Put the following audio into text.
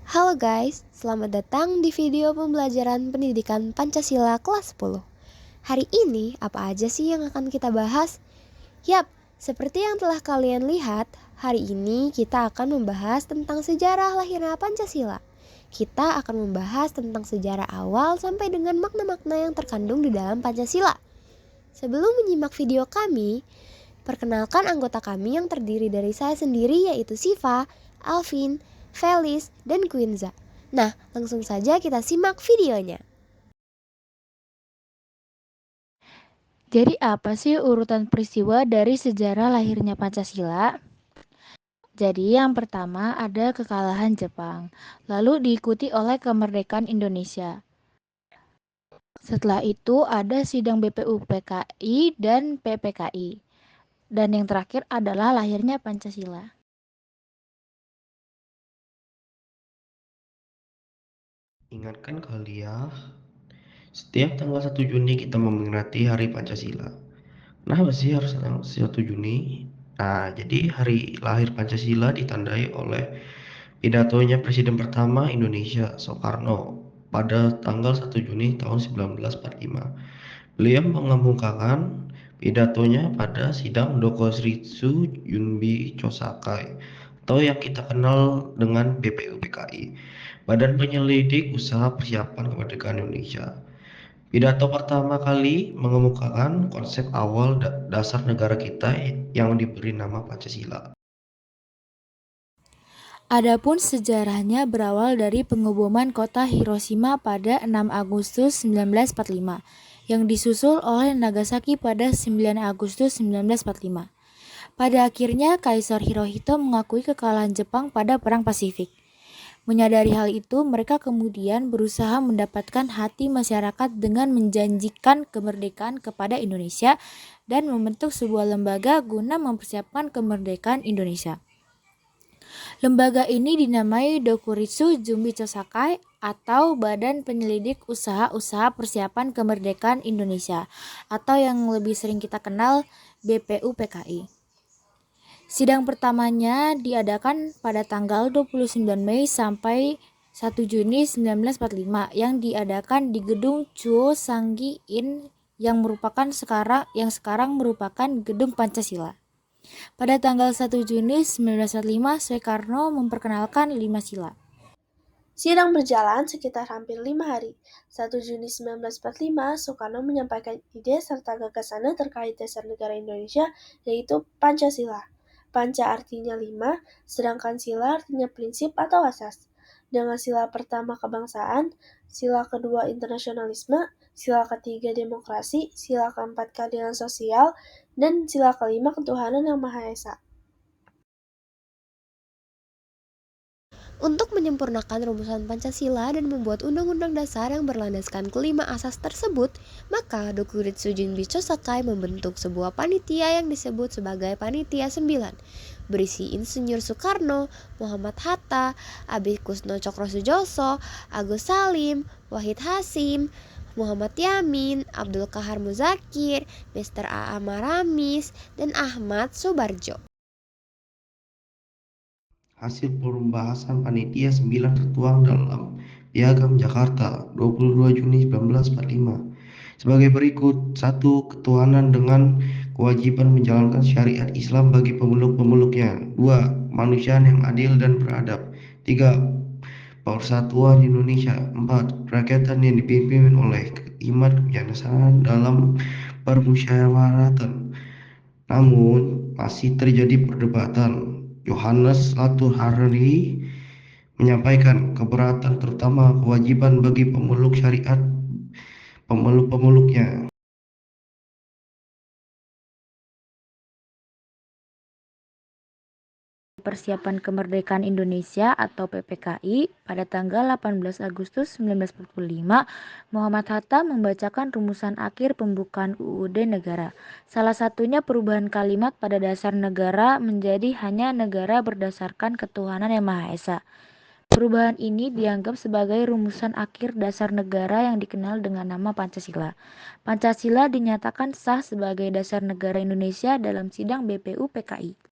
Halo guys, selamat datang di video pembelajaran pendidikan Pancasila kelas 10. Hari ini apa aja sih yang akan kita bahas? Yap, seperti yang telah kalian lihat, hari ini kita akan membahas tentang sejarah lahirnya Pancasila. Kita akan membahas tentang sejarah awal sampai dengan makna-makna yang terkandung di dalam Pancasila. Sebelum menyimak video kami, perkenalkan anggota kami yang terdiri dari saya sendiri yaitu Siva, Alvin, Felis, dan Quinza. Nah, langsung saja kita simak videonya. Jadi apa sih urutan peristiwa dari sejarah lahirnya Pancasila? Jadi yang pertama ada kekalahan Jepang, lalu diikuti oleh kemerdekaan Indonesia. Setelah itu ada sidang BPUPKI dan PPKI. Dan yang terakhir adalah lahirnya Pancasila. Ingatkan kalian, setiap tanggal 1 Juni kita memperingati Hari Pancasila. Kenapa sih harus tanggal 1 Juni? Nah, jadi hari lahir Pancasila ditandai oleh pidatonya Presiden pertama Indonesia, Soekarno, pada tanggal 1 Juni tahun 1945. Beliau mengemukakan pidatonya pada sidang Dokuritsu Yunbi Chosakai atau yang kita kenal dengan BPUPKI, Badan Penyelidik Usaha Persiapan Kemerdekaan Indonesia. Pidato pertama kali mengemukakan konsep awal dasar negara kita yang diberi nama Pancasila. Adapun sejarahnya berawal dari pengeboman kota Hiroshima pada 6 Agustus 1945 yang disusul oleh Nagasaki pada 9 Agustus 1945. Pada akhirnya Kaisar Hirohito mengakui kekalahan Jepang pada Perang Pasifik. Menyadari hal itu, mereka kemudian berusaha mendapatkan hati masyarakat dengan menjanjikan kemerdekaan kepada Indonesia dan membentuk sebuah lembaga guna mempersiapkan kemerdekaan Indonesia. Lembaga ini dinamai Dokuritsu Jumbi Chosakai atau Badan Penyelidik Usaha-Usaha Persiapan Kemerdekaan Indonesia atau yang lebih sering kita kenal BPUPKI. Sidang pertamanya diadakan pada tanggal 29 Mei sampai 1 Juni 1945 yang diadakan di Gedung Chuo Sanggi In yang sekarang merupakan Gedung Pancasila. Pada tanggal 1 Juni 1945, Soekarno memperkenalkan 5 sila. Sidang berjalan sekitar hampir 5 hari. 1 Juni 1945, Soekarno menyampaikan ide serta gagasannya terkait dasar negara Indonesia, yaitu Pancasila. Panca artinya 5, sedangkan sila artinya prinsip atau asas. Dengan sila pertama kebangsaan, sila kedua internasionalisme, sila ketiga demokrasi, sila keempat keadilan sosial, dan sila kelima ketuhanan yang Maha Esa. Untuk menyempurnakan rumusan Pancasila dan membuat undang-undang dasar yang berlandaskan kelima asas tersebut, maka Dokuritsu Junbi Chosakai membentuk sebuah panitia yang disebut sebagai Panitia 9, berisi Insinyur Soekarno, Muhammad Hatta, Abi Kusno Cokrosujoso, Agus Salim, Wahid Hasim, Muhammad Yamin, Abdul Kahar Muzakir, Mr. A. Maramis, dan Ahmad Subarjo. Hasil pembahasan Panitia 9 tertuang dalam Piagam Jakarta 22 Juni 1945 sebagai berikut. 1. Ketuhanan dengan kewajiban menjalankan syariat Islam bagi pemeluk-pemeluknya. 2. Kemanusiaan yang adil dan beradab. 3. Persatuan Indonesia. 4. Kerakyatan yang dipimpin oleh iman kebijaksanaan dalam permusyawaratan. Namun, masih terjadi perdebatan. Yohanes Latuharri menyampaikan keberatan terutama kewajiban bagi pemeluk syariat pemeluk-pemeluknya. Persiapan Kemerdekaan Indonesia atau PPKI pada tanggal 18 Agustus 1945, Muhammad Hatta membacakan rumusan akhir pembukaan UUD negara. Salah satunya perubahan kalimat pada dasar negara menjadi hanya negara berdasarkan ketuhanan yang Maha Esa. Perubahan ini dianggap sebagai rumusan akhir dasar negara yang dikenal dengan nama Pancasila. Pancasila dinyatakan sah sebagai dasar negara Indonesia dalam sidang BPUPKI.